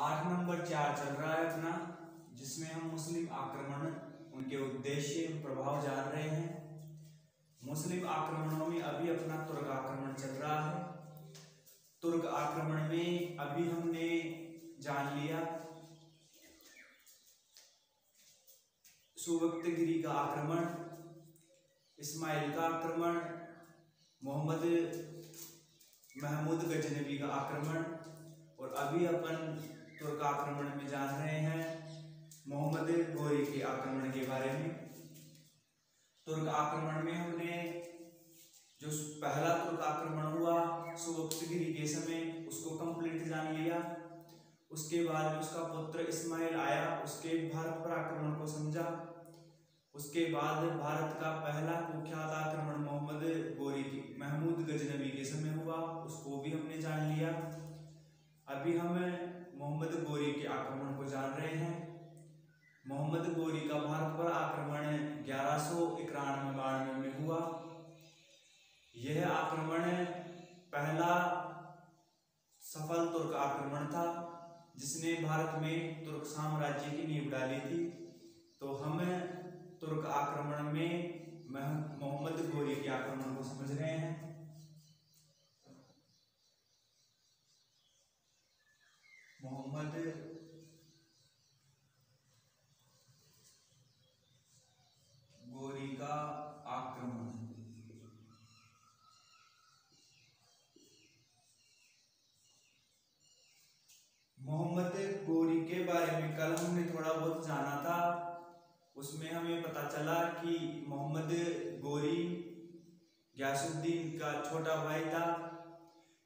8 number 4 चल रहा है अपना, जिसमें हम मुस्लिम आक्रमण, उनके उद्देश्य, प्रभाव जान रहे हैं। मुस्लिम आक्रमणों में अभी अपना तुर्क आक्रमण चल रहा है। तुर्क आक्रमण में अभी हमने जान लिया सुबक्तगिरी का आक्रमण, इस्माइल का आक्रमण, महमूद गजनवी का आक्रमण, और अभी अपन तुर्क आक्रमण में जान रहे हैं मोहम्मद गोरी के आक्रमण के बारे में। तुर्क आक्रमण में हमने जो पहला तुर्क आक्रमण हुआ सुबक्तगिरी के समय, उसको कंप्लीट जान लिया। उसके बाद उसका पुत्र इस्माइल आया, उसके भारत पर आक्रमण को समझा। उसके बाद भारत का पहला कुख्यात आक्रमण महमूद गजनवी के समय हुआ, उसको भी हमने जान लिया। अभी हम मोहम्मद गोरी के आक्रमण को जान रहे हैं। मोहम्मद गोरी का भारत पर आक्रमण 1191-92 में हुआ। यह आक्रमण पहला सफल तुर्क आक्रमण था, जिसने भारत में तुर्क साम्राज्य की नींव डाली थी। तो हम तुर्क आक्रमण में मोहम्मद गोरी के आक्रमण को समझ रहे हैं। मोहम्मद गोरी का आक्रमण। मोहम्मद गोरी के बारे में कल हमने थोड़ा बहुत जाना था। उसमें हमें पता चला कि मोहम्मद गोरी गयासुद्दीन का छोटा भाई था।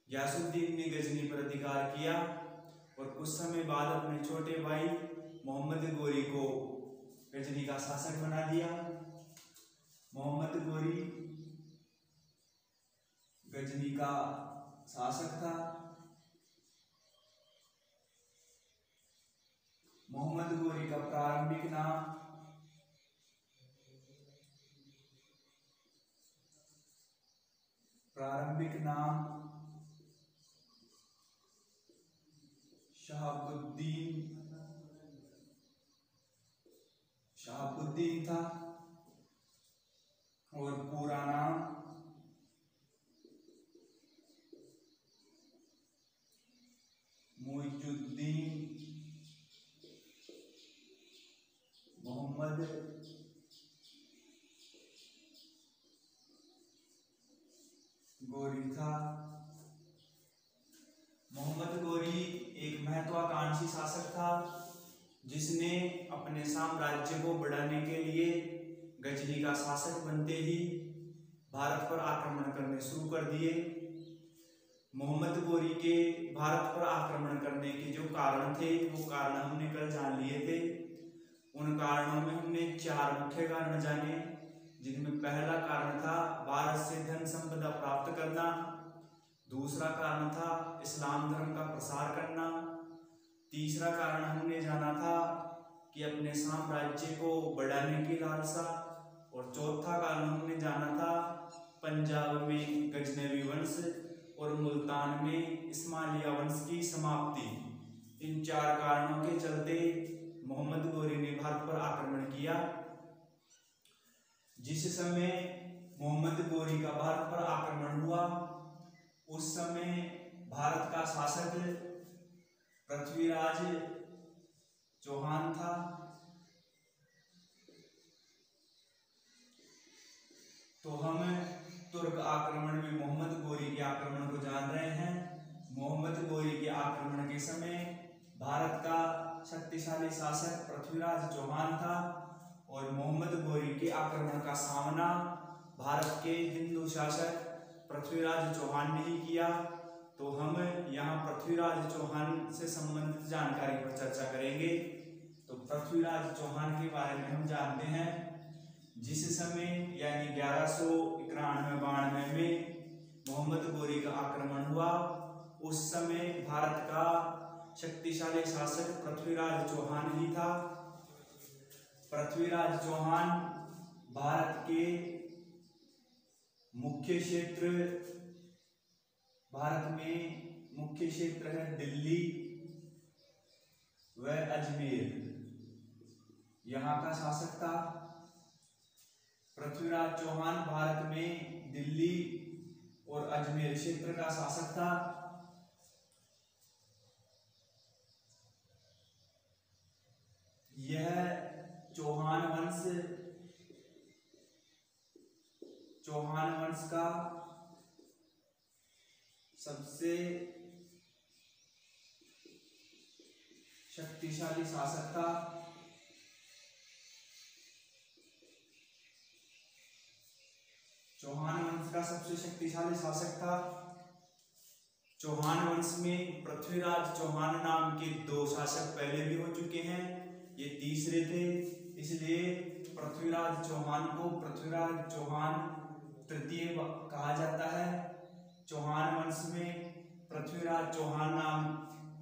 गयासुद्दीन ने गजनी पर अधिकार किया और कुछ समय बाद अपने छोटे भाई मोहम्मद गोरी को गजनी का शासक बना दिया। मोहम्मद गोरी गजनी का शासक था। मोहम्मद गोरी का प्रारंभिक नाम शहाबुद्दीन था और पूरा नाम मुइजुद्दीन मोहम्मद गोरी था। मोहम्मद गोरी एक महत्वाकांक्षी शासक था, जिसने अपने साम्राज्य को बढ़ाने के लिए गजनी का शासक बनते ही भारत पर आक्रमण करने शुरू कर दिए। मोहम्मद गोरी के भारत पर आक्रमण करने के जो कारण थे, वो कारण हमने कल जान लिए थे। उन कारणों में हमने 4 मुख्य कारण जाने, जिनमें पहला कारण था भारत से धन संपदा प्राप्त करना, दूसरा कारण था इस्लाम धर्म का प्रसार करना, तीसरा कारण हमने जाना था कि अपने साम्राज्य को बढ़ाने की लालसा, और चौथा कारण हमने जाना था पंजाब में गजनवी वंश और मुल्तान में इस्माइलिया वंश की समाप्ति। इन 4 कारणों के चलते मोहम्मद गोरी ने भारत पर आक्रमण किया। जिस समय मोहम्मद गोरी का भारत पर आक्रमण हुआ, उस समय भारत का शासक पृथ्वीराज चौहान था। तो हम तुर्क आक्रमण में मोहम्मद गोरी के आक्रमण को जान रहे हैं। मोहम्मद गोरी के आक्रमण के समय भारत का शक्तिशाली शासक पृथ्वीराज चौहान था और मोहम्मद गोरी के आक्रमण का सामना भारत के हिंदू शासक पृथ्वीराज चौहान ने ही किया। तो हम यहाँ पृथ्वीराज चौहान से संबंधित जानकारी पर चर्चा करेंगे। तो पृथ्वीराज चौहान के बारे में हम जानते हैं, जिस समय यानी 1191-92 में मोहम्मद गोरी का आक्रमण हुआ, उस समय भारत का शक्तिशाली शासक पृथ्वीराज चौहान ही था। पृथ्वीराज चौहान भारत के मुख्य क्षेत्र, भारत में मुख्य क्षेत्र है दिल्ली, व अजमेर यहाँ का शासक था। पृथ्वीराज चौहान भारत में दिल्ली और अजमेर क्षेत्र का शासक था। यह चौहान वंश का सबसे शक्तिशाली शासक था। चौहान वंश का सबसे शक्तिशाली शासक था। चौहान वंश में पृथ्वीराज चौहान नाम के 2 शासक पहले भी हो चुके हैं, ये तीसरे थे, इसलिए पृथ्वीराज चौहान को पृथ्वीराज चौहान तृतीय कहा जाता है। चौहान वंश में पृथ्वीराज चौहान नाम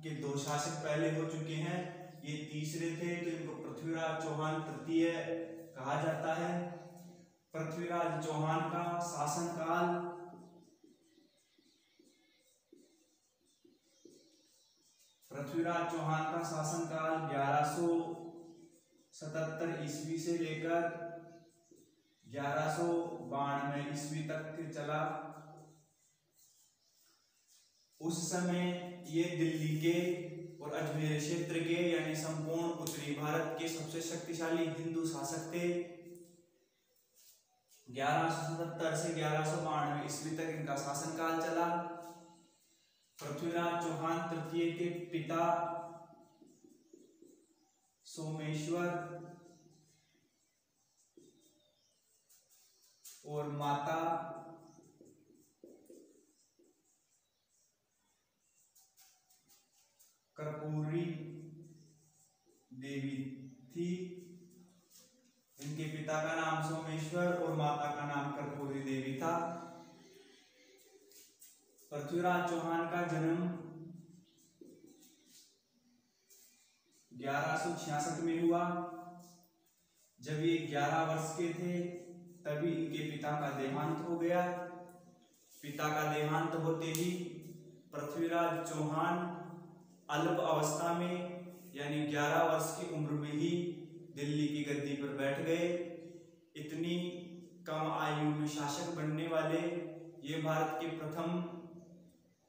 के 2 शासक पहले हो चुके हैं, ये तीसरे थे, तो इनको पृथ्वीराज चौहान तृतीय कहा जाता है। पृथ्वीराज चौहान का शासनकाल पृथ्वीराज चौहान का शासनकाल 1177 ईस्वी से लेकर 1192 ईस्वी तक चला। उस समय ये दिल्ली के और अजमेर क्षेत्र के यानी संपूर्ण उत्तरी भारत के सबसे शक्तिशाली हिंदू शासक थे। 1177 से 1192 ईस्वी तक इनका शासनकाल चला। पृथ्वीराज चौहान तृतीय के पिता सोमेश्वर और माता कर्पूरी देवी थी। इनके पिता का नाम सोमेश्वर और माता का नाम कर्पूरी देवी था। पृथ्वीराज चौहान का जन्म 1166 में हुआ। जब ये 11 वर्ष के थे तभी इनके पिता का देहांत हो गया। पिता का देहांत होते ही पृथ्वीराज चौहान अल्प अवस्था में यानी 11 वर्ष की उम्र में ही दिल्ली की गद्दी पर बैठ गए। इतनी कम आयु में शासक बनने वाले ये भारत के प्रथम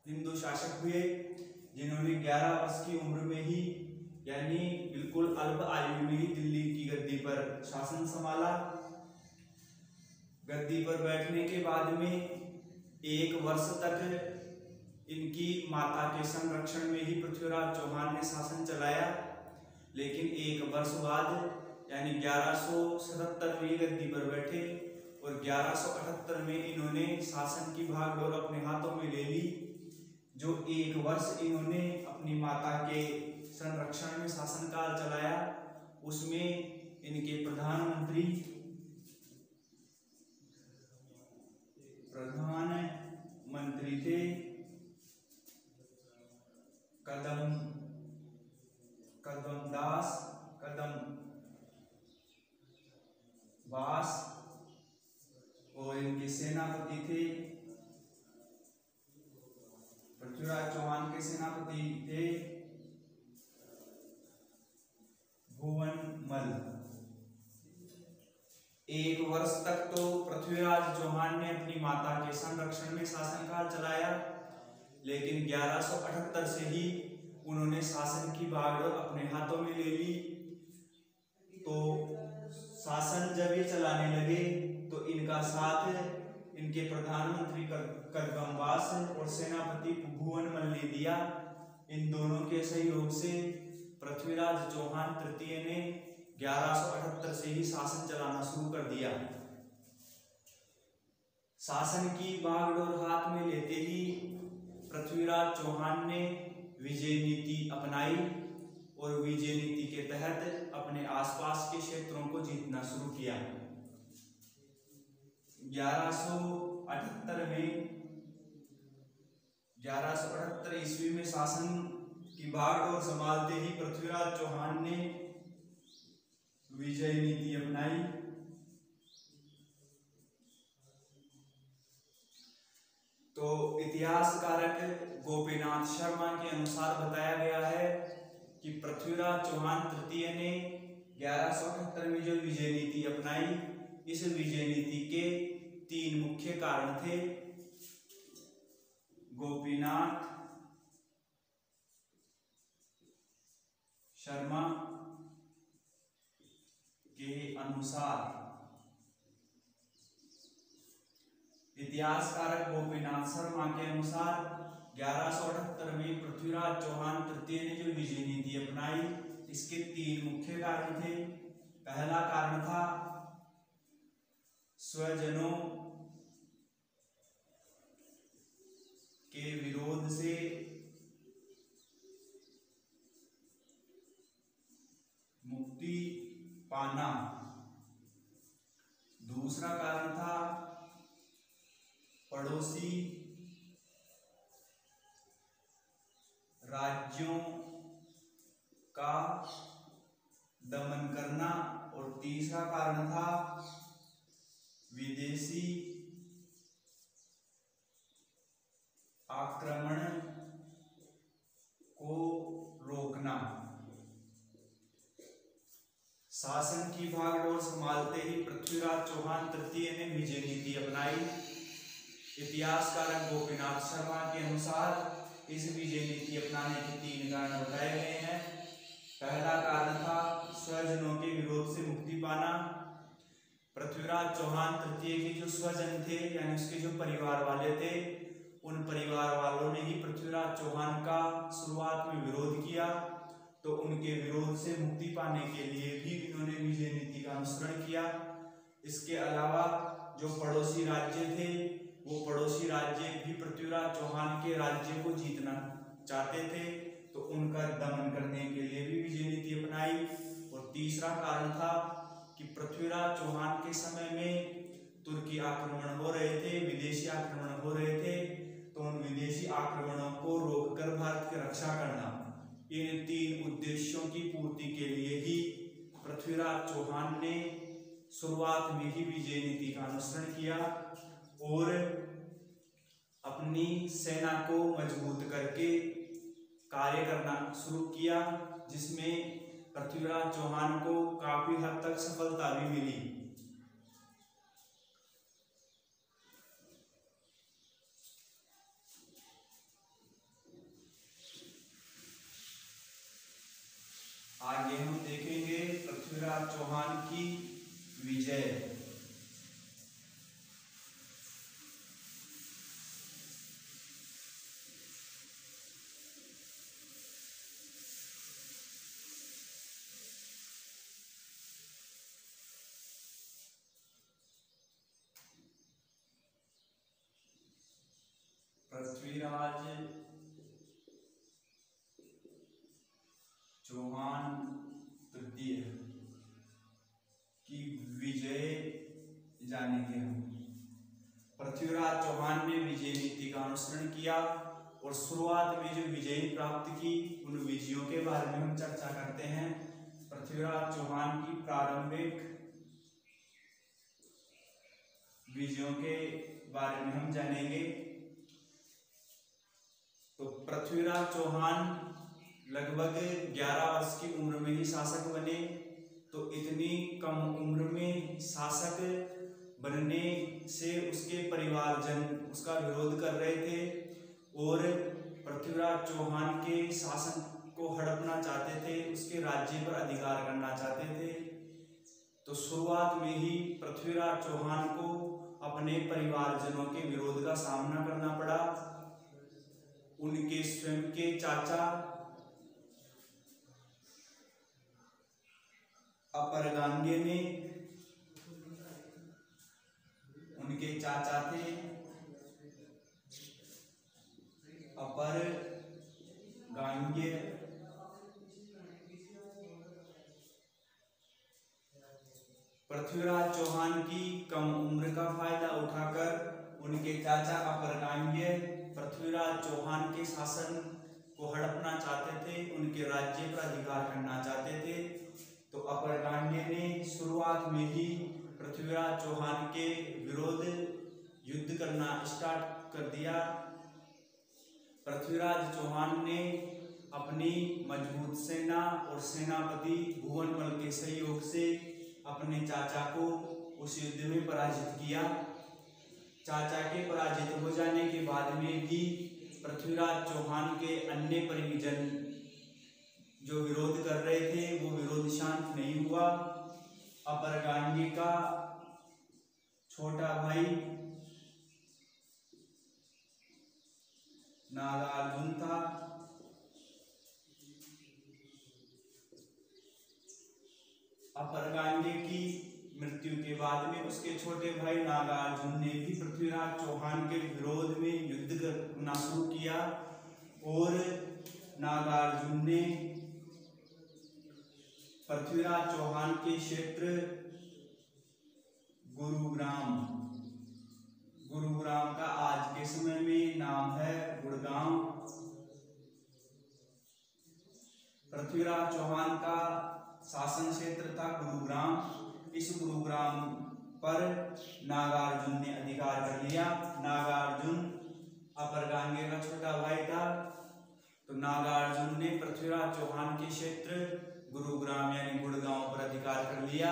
हिंदू शासक हुए जिन्होंने 11 वर्ष की उम्र में ही यानी बिल्कुल अल्प आयु में ही दिल्ली की गद्दी पर शासन संभाला। गद्दी पर बैठने के बाद में 1 वर्ष तक इनकी माता के संरक्षण में ही पृथ्वीराज चौहान ने शासन चलाया, लेकिन 1 वर्ष बाद यानी 1177 में गद्दी पर बैठे और 1178 में इन्होंने शासन की भागडोर अपने हाथों में ले ली। जो 1 वर्ष इन्होंने अपनी माता के संरक्षण में शासनकाल चलाया उसमें इनके प्रधानमंत्री थे कदमबास और इनके सेनापति थे पृथ्वीराज चौहान के सेनापति थे भुवनमल। 1 वर्ष तक तो पृथ्वीराज चौहान ने अपनी माता के संरक्षण में शासनकाल चलाया, लेकिन 1178 से ही उन्होंने शासन की बागडोर अपने हाथों में ले ली। तो शासन जब ये चलाने लगे तो इनका साथ इनके प्रधानमंत्री कदमबास और सेनापति भुवनमल ने दिया। इन दोनों के सहयोग से पृथ्वीराज चौहान तृतीय ने 1178 से ही शासन चलाना शुरू कर दिया। शासन की बागडोर हाथ में लेते ही पृथ्वीराज चौहान ने विजय नीति अपनाई और विजय नीति के तहत अपने आसपास के क्षेत्रों को जीतना शुरू किया। 1178 ईस्वी में शासन की बागडोर संभालते ही पृथ्वीराज चौहान ने विजय नीति अपनाई। तो इतिहासकारक गोपीनाथ शर्मा के अनुसार बताया गया है कि पृथ्वीराज चौहान तृतीय ने 1178 में जो विजय नीति अपनाई, इस विजय नीति के 3 मुख्य कारण थे। गोपीनाथ शर्मा के अनुसार, इतिहासकारक गोपीनाथ शर्मा के अनुसार 1178 में पृथ्वीराज चौहान तृतीय ने जो विजय नीति अपनाई, इसके 3 मुख्य कारण थे। पहला कारण था स्वजनों के विरोध से मुक्ति पाना। दूसरा कारण था पड़ोसी राज्यों का दमन करना। और तीसरा कारण था विदेशी आक्रमण को रोकना। शासन की भागडोर संभालते ही पृथ्वीराज चौहान तृतीय ने विजय नीति अपनाई। इतिहासकारक गोपीनाथ शर्मा के अनुसार इस विजय नीति अपनाने के 3 कारण बताए गए हैं। पहला कारण था स्वजनों के विरोध से मुक्ति पाना। पृथ्वीराज चौहान तृतीय के जो स्वजन थे, यानी उसके जो परिवार वाले थे, उन परिवार वालों ने ही पृथ्वीराज चौहान का शुरुआत में विरोध किया। तो उनके विरोध से मुक्ति पाने के लिए भी इन्होंने विजय नीति का अनुसरण किया। इसके अलावा जो पड़ोसी राज्य थे, वो पड़ोसी राज्य भी पृथ्वीराज चौहान के राज्य को जीतना चाहते थे, तो उनका दमन करने के लिए भी विजय नीति अपनाई। और तीसरा कारण था कि पृथ्वीराज चौहान के समय में तुर्की आक्रमण हो रहे थे, विदेशी आक्रमण हो रहे थे, तो उन विदेशी आक्रमणों को रोककर भारत की रक्षा करना। इन 3 उद्देश्यों की पूर्ति के लिए ही पृथ्वीराज चौहान ने शुरुआत में ही विजय नीति का अनुसरण किया और अपनी सेना को मजबूत करके कार्य करना शुरू किया, जिसमें पृथ्वीराज चौहान को काफी हद तक सफलता भी मिली। आगे हम देखेंगे पृथ्वीराज चौहान की विजय। पृथ्वीराज चौहान तृतीय की विजय जानेंगे हम। पृथ्वीराज चौहान ने विजय नीति का अनुसरण किया और शुरुआत में जो विजय प्राप्त की, उन विजयों के बारे में हम चर्चा करते हैं। पृथ्वीराज चौहान की प्रारंभिक विजयों के बारे में हम जानेंगे। तो पृथ्वीराज चौहान लगभग 11 वर्ष की उम्र में ही शासक बने। तो इतनी कम उम्र में शासक बनने से उसके परिवारजन उसका विरोध कर रहे थे और पृथ्वीराज चौहान के शासन को हड़पना चाहते थे, उसके राज्य पर अधिकार करना चाहते थे। तो शुरुआत में ही पृथ्वीराज चौहान को अपने परिवारजनों के विरोध का सामना करना पड़ा। उनके स्वयं के चाचा अपरगांगे ने, उनके चाचा थे अपरगांगे, पृथ्वीराज चौहान की कम उम्र का फायदा उठाकर उनके चाचा अपरगांगे पृथ्वीराज चौहान के शासन को हड़पना चाहते थे, उनके राज्य पर अधिकार करना चाहते थे। तो अपरगांगे ने शुरुआत में ही पृथ्वीराज चौहान के विरोध युद्ध करना स्टार्ट कर दिया। पृथ्वीराज चौहान ने अपने अपनी मजबूत सेना और सेनापति भुवनमल के सहयोग से अपने चाचा को उस युद्ध में पराजित किया। चाचा के पराजित हो जाने के बाद में भी पृथ्वीराज चौहान के अन्य परिजन जो विरोध कर रहे थे वो विरोध शांत नहीं हुआ। अपरगांगी का छोटा भाई नागार्जुन था। अपरगांगी की मृत्यु के बाद में उसके छोटे भाई नागार्जुन ने भी पृथ्वीराज चौहान के विरोध में युद्ध करना शुरू किया और नागार्जुन ने पृथ्वीराज चौहान के क्षेत्र गुरुग्राम का आज के समय में नाम है गुड़गांव। पृथ्वीराज चौहान का शासन क्षेत्र था गुरुग्राम। इस गुरुग्राम पर नागार्जुन ने अधिकार कर लिया। नागार्जुन अपरगांगे का छोटा भाई था, तो नागार्जुन ने पृथ्वीराज चौहान के क्षेत्र गुरुग्राम यानी गुड़गांव पर अधिकार कर लिया।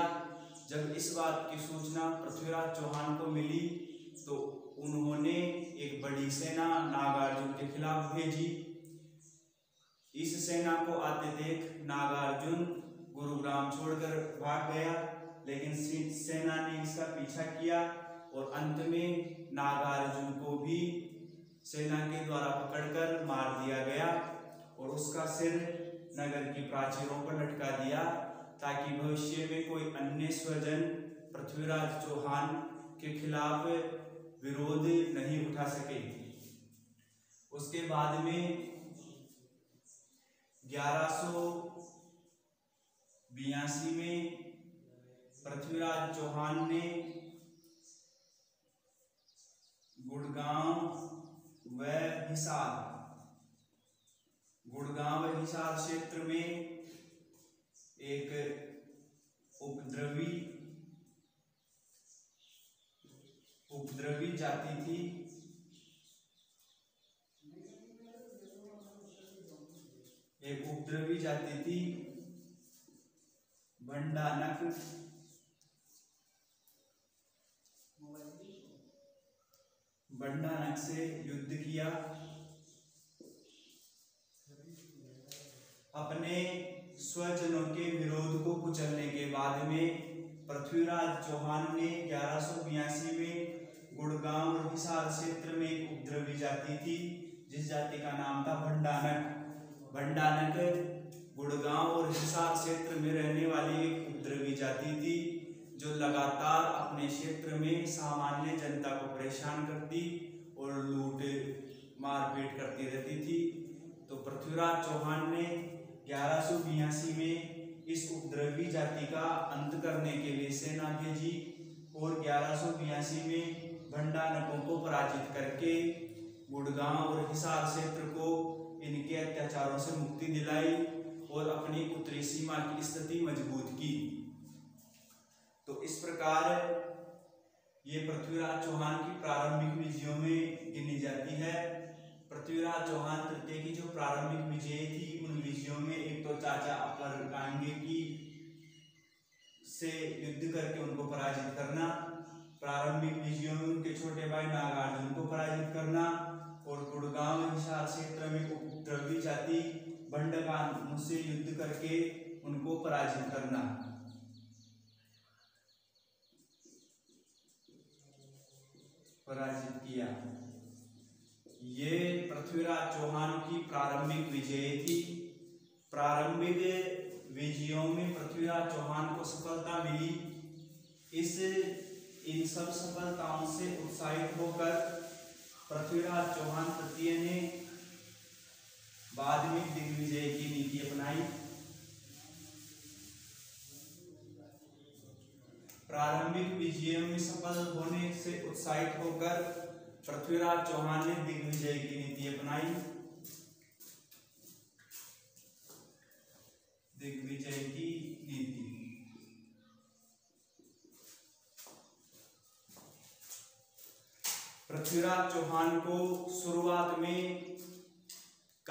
जब इस बात की सूचना पृथ्वीराज चौहान को मिली तो उन्होंने एक बड़ी सेना नागार्जुन के खिलाफ भेजी। इस सेना को आते देख नागार्जुन गुरुग्राम छोड़कर भाग गया, लेकिन सेना ने इसका पीछा किया और अंत में नागार्जुन को भी सेना के द्वारा पकड़कर मार दिया गया और उसका सिर नगर की प्राचीरों पर लटका दिया, ताकि भविष्य में कोई अन्य स्वजन पृथ्वीराज चौहान के खिलाफ विरोध नहीं उठा सके। उसके बाद में 1182 में पृथ्वीराज चौहान ने गुड़गांव व हिसार क्षेत्र में एक उपद्रवी जाति थी, भंडानक से युद्ध किया। अपने स्वजनों के विरोध को कुचलने के बाद में पृथ्वीराज चौहान ने 1182 में गुड़गांव और हिसार क्षेत्र में एक उपद्रवी जाति थी, जिस जाति का नाम था भंडानक गुड़गांव और हिसार क्षेत्र में रहने वाली एक उपद्रवी जाति थी, जो लगातार अपने क्षेत्र में सामान्य जनता को परेशान करती और लूट मारपीट करती रहती थी। तो पृथ्वीराज चौहान ने 1182 में इस उपद्रवी जाति का अंत करने के लिए सेना भेजी और 1182 में भंडानकों को पराजित करके गुड़गांव और हिसार क्षेत्र को इनके अत्याचारों से मुक्ति दिलाई और अपनी उत्तरी सीमा की स्थिति मजबूत की। तो इस प्रकार ये पृथ्वीराज चौहान की प्रारंभिक विजयों में गिनी जाती है। पृथ्वीराज चौहान तृतीय की जो प्रारंभिक विजय थी, उन विजयों में एक तो चाचा अपरगांगे की से युद्ध करके उनको पराजित करना, प्रारंभिक विजयों में उनके छोटे भाई नागार्जुन को पराजित करना और गुड़गांव हिसार क्षेत्र में उपद्रवी जाति भंडानकों से युद्ध करके उनको पराजित करना। पराजित किया। ये पृथ्वीराज चौहान की प्रारंभिक विजय थी। प्रारंभिक विजयों में पृथ्वीराज चौहान को सफलता मिली। इन सब सफलताओं से उत्साहित होकर पृथ्वीराज चौहान तृतीय ने बाद में दिग्विजय की नीति अपनाई। प्रारंभिक विजयों में सफल होने से उत्साहित होकर पृथ्वीराज चौहान ने दिग्विजय की नीति अपनाई। दिग्विजय की नीति पृथ्वीराज चौहान को शुरुआत में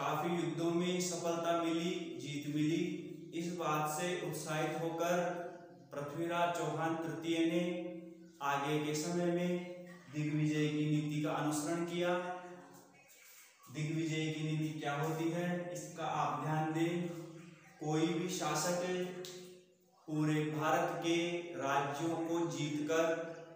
काफी युद्धों में सफलता मिली, जीत मिली। इस बात से उत्साहित होकर पृथ्वीराज चौहान तृतीय ने आगे के समय में दिग्विजय की नीति का अनुसरण किया। दिग्विजय की नीति क्या होती है, इसका आप ध्यान दें। कोई भी शासक पूरे भारत के राज्यों को जीतकर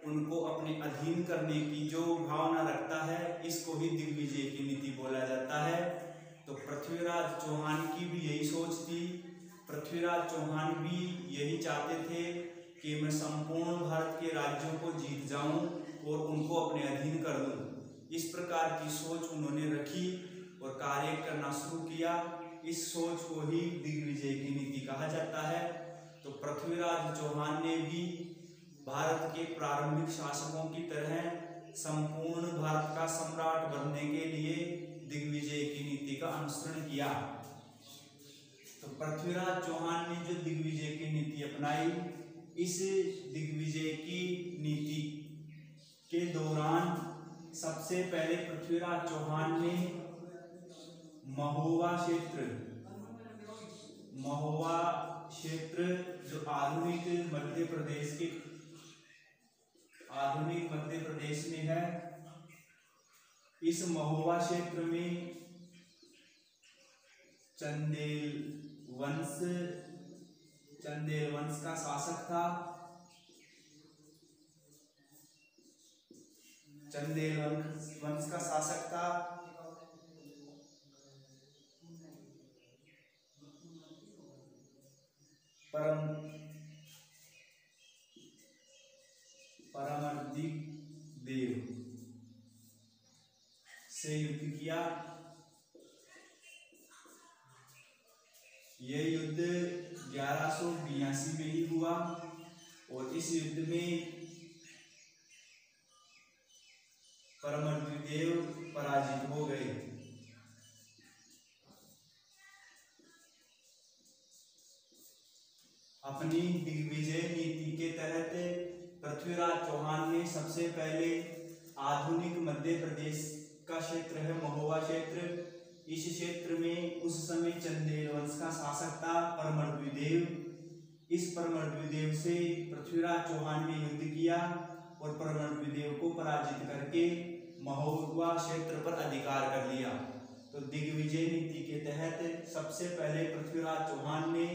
उनको अपने अधीन करने की जो भावना रखता है, इसको ही दिग्विजय की नीति बोला जाता है। तो पृथ्वीराज चौहान की भी यही सोच थी। पृथ्वीराज चौहान भी यही चाहते थे कि मैं संपूर्ण भारत के राज्यों को जीत जाऊं और उनको अपने अधीन कर दूं। इस प्रकार की सोच उन्होंने रखी और कार्य करना शुरू किया। इस सोच को ही दिग्विजय की नीति कहा जाता है। तो पृथ्वीराज चौहान ने भी भारत के प्रारंभिक शासकों की तरह संपूर्ण भारत का सम्राट बनने के लिए दिग्विजय की नीति का अनुसरण किया। तो पृथ्वीराज चौहान ने जो दिग्विजय की नीति अपनाई, इस दिग्विजय की नीति के दौरान सबसे पहले पृथ्वीराज चौहान ने महोवा क्षेत्र जो आधुनिक मध्य प्रदेश में है, इस महोवा क्षेत्र में चंदेल वंश का शासक था। चंदेल वंश का शासक था। परमर्दिक देव से युद्ध किया। यह युद्ध 1182 में ही हुआ और इस युद्ध में परमर्दिक देव पराजित हो गए। अपनी दिग्विजय नीति के तहत पृथ्वीराज चौहान ने सबसे पहले आधुनिक मध्य प्रदेश का क्षेत्र है महोवा क्षेत्र, इस क्षेत्र में उस समय चंदेल वंश का शासक था परमर्दिदेव। इस परमर्दिदेव से पृथ्वीराज चौहान ने युद्ध किया और परमर्दिदेव को पराजित करके महोवा क्षेत्र पर अधिकार कर लिया। तो दिग्विजय नीति के तहत सबसे पहले पृथ्वीराज चौहान ने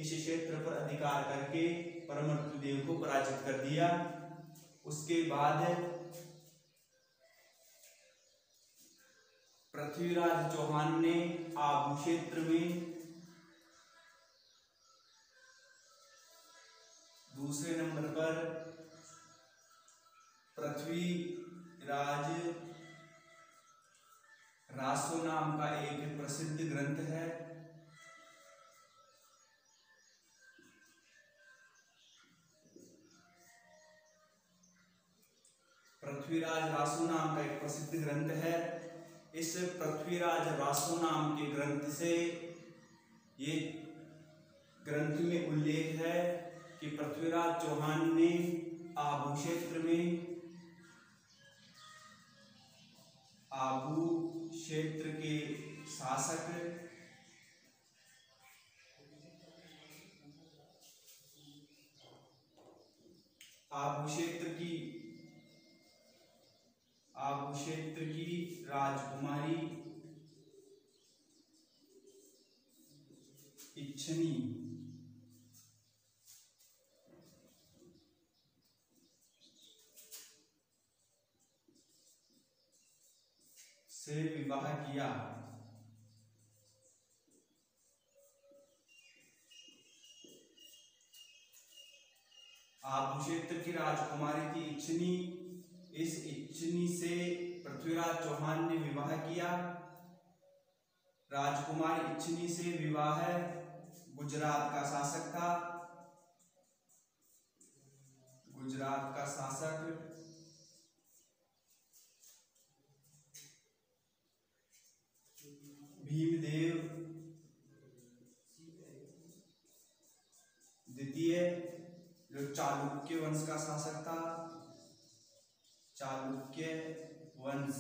इस क्षेत्र पर अधिकार करके परमर्दिदेव को पराजित कर दिया। उसके बाद पृथ्वीराज चौहान ने आबू क्षेत्र में दूसरे नंबर पर पृथ्वीराज रासो नाम का एक प्रसिद्ध ग्रंथ है। पृथ्वीराज रासो नाम का एक प्रसिद्ध ग्रंथ है। इस पृथ्वीराज रासो नाम के ग्रंथ से ये ग्रंथ में उल्लेख है कि पृथ्वीराज चौहान ने आबू क्षेत्र के शासक आबू क्षेत्र की राजकुमारी इच्छनी से विवाह किया। आबू क्षेत्र की राजकुमारी थी इच्छनी। इस इच्छनी से पृथ्वीराज चौहान ने विवाह किया। राजकुमार इच्छनी से विवाह गुजरात का शासक था। गुजरात का शासक भीमदेव द्वितीय, जो चालुक्य वंश का शासक था। चालुक्य वंश।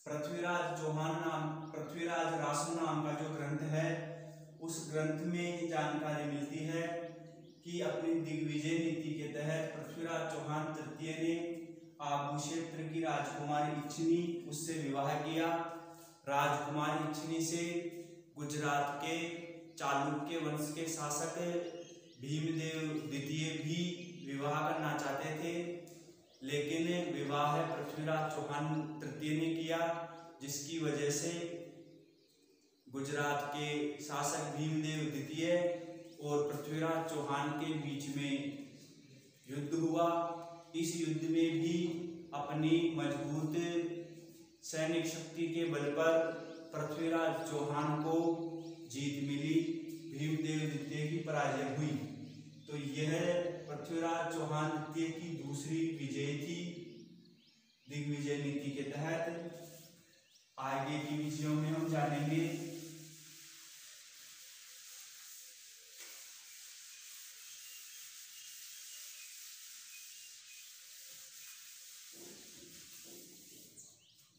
पृथ्वी पृथ्वीराज रासो नाम का जो ग्रंथ है, उस ग्रंथ में जानकारी मिलती है कि अपनी दिग्विजय नीति के तहत पृथ्वीराज चौहान तृतीय ने आबू क्षेत्र की राजकुमारी इच्छिनी उससे विवाह किया। राजकुमारी इच्छिनी से गुजरात के चालुक्य वंश के शासक भीमदेव द्वितीय भी विवाह करना चाहते थे, लेकिन विवाह पृथ्वीराज चौहान तृतीय ने किया, जिसकी वजह से गुजरात के शासक भीमदेव द्वितीय और पृथ्वीराज चौहान के बीच में युद्ध हुआ। इस युद्ध में भी अपनी मजबूत सैनिक शक्ति के बल पर पृथ्वीराज चौहान को जीत मिली, भीमदेव द्वितीय की पराजय हुई। तो यह पृथ्वीराज चौहान द्वितीय की दूसरी विजय थी दिग्विजय नीति के तहत। आगे की विजयों में हम जानेंगे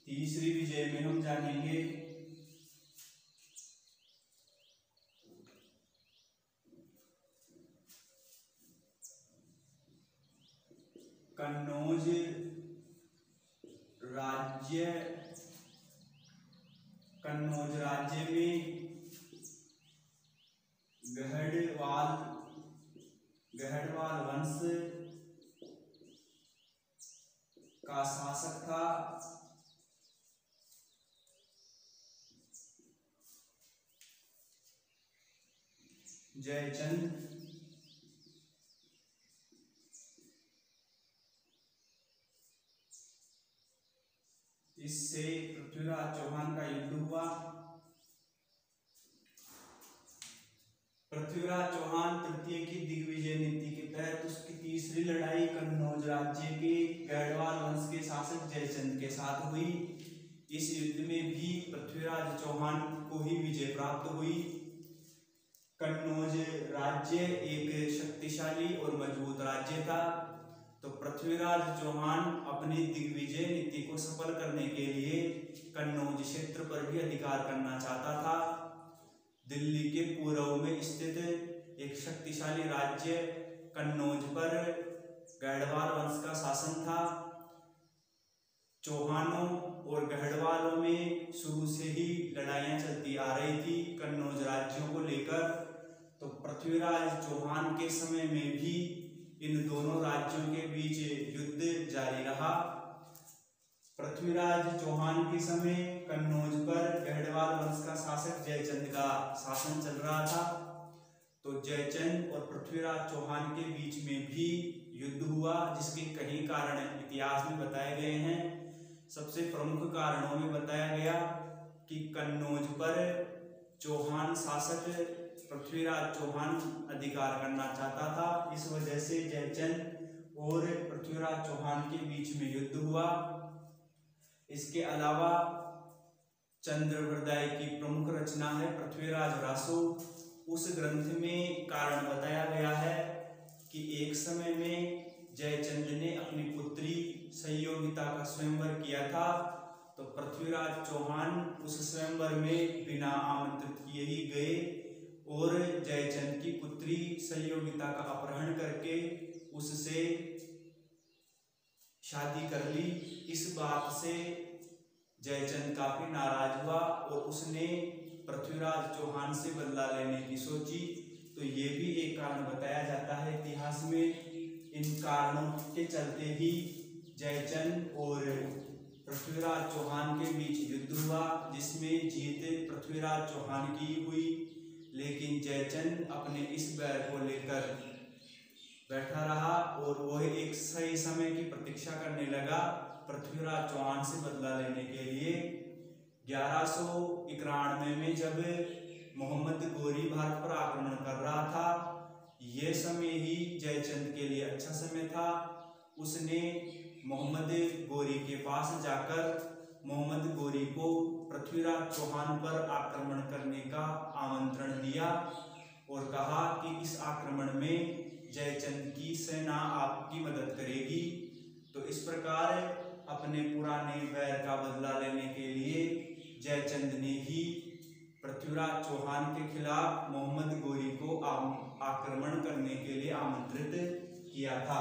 तीसरी विजय में हम जानेंगे कन्नौज राज्य में गहड़वाल वंश का शासक था जयचंद। इससे पृथ्वीराज चौहान का युद्ध हुआ। पृथ्वीराज चौहान तृतीय की दिग्विजय नीति के तहत उसकी तीसरी लड़ाई कन्नौज राज्य के गढ़वाल वंश के शासक जयचंद के साथ हुई। इस युद्ध में भी पृथ्वीराज चौहान को ही विजय प्राप्त हुई। कन्नौज राज्य एक शक्तिशाली और मजबूत राज्य था, तो पृथ्वीराज चौहान अपनी दिग्विजय नीति को सफल करने के लिए कन्नौज क्षेत्र पर भी अधिकार करना चाहता था। दिल्ली के पूर्व में स्थित एक शक्तिशाली राज्य कन्नौज पर गढ़वाल वंश का शासन था। चौहानों और गढ़वालों में शुरू से ही लड़ाइयां चलती आ रही थी कन्नौज राज्यों को लेकर। तो पृथ्वीराज चौहान के समय में भी इन दोनों राज्यों के बीच युद्ध जारी रहा। पृथ्वीराज चौहान के समय कन्नौज पर गढ़वाल वंश का शासक जयचंद का शासन चल रहा था। तो जयचंद और पृथ्वीराज चौहान के बीच में भी युद्ध हुआ, जिसके कई कारण इतिहास में बताए गए हैं। सबसे प्रमुख कारणों में बताया गया कि कन्नौज पर चौहान शासक पृथ्वीराज चौहान अधिकार करना चाहता था। इस वजह से जयचंद और पृथ्वीराज चौहान के बीच में युद्ध हुआ। इसके अलावा चंद्रवरदाई की प्रमुख रचना है पृथ्वीराज रासो। उस ग्रंथ में कारण बताया गया है कि एक समय में जयचंद ने अपनी पुत्री संयोगिता का स्वयंवर किया था। तो पृथ्वीराज चौहान उस स्वयंवर में बिना आमंत्रित किए ही गए और जयचंद की पुत्री संयोगिता का अपहरण करके उससे शादी कर ली। इस बात से जयचंद काफी नाराज हुआ और उसने पृथ्वीराज चौहान से बदला लेने की सोची। तो ये भी एक कारण बताया जाता है इतिहास में। इन कारणों के चलते ही जयचंद और पृथ्वीराज चौहान के बीच युद्ध हुआ, जिसमें जीत पृथ्वीराज चौहान की हुई। लेकिन जयचंद अपने इस बैर को लेकर बैठा रहा और वह एक सही समय की प्रतीक्षा करने लगा पृथ्वीराज चौहान से बदला लेने के लिए। 1191 में जब मोहम्मद गोरी भारत पर आक्रमण कर रहा था, यह समय ही जयचंद के लिए अच्छा समय था। उसने मोहम्मद गोरी के पास जाकर मोहम्मद गोरी को पृथ्वीराज चौहान पर आक्रमण करने का आमंत्रण दिया और कहा कि इस आक्रमण में जयचंद की सेना आपकी मदद करेगी। तो इस प्रकार अपने पुराने वैर का बदला लेने के लिए जयचंद ने ही पृथ्वीराज चौहान के खिलाफ मोहम्मद गोरी को आक्रमण करने के लिए आमंत्रित किया था।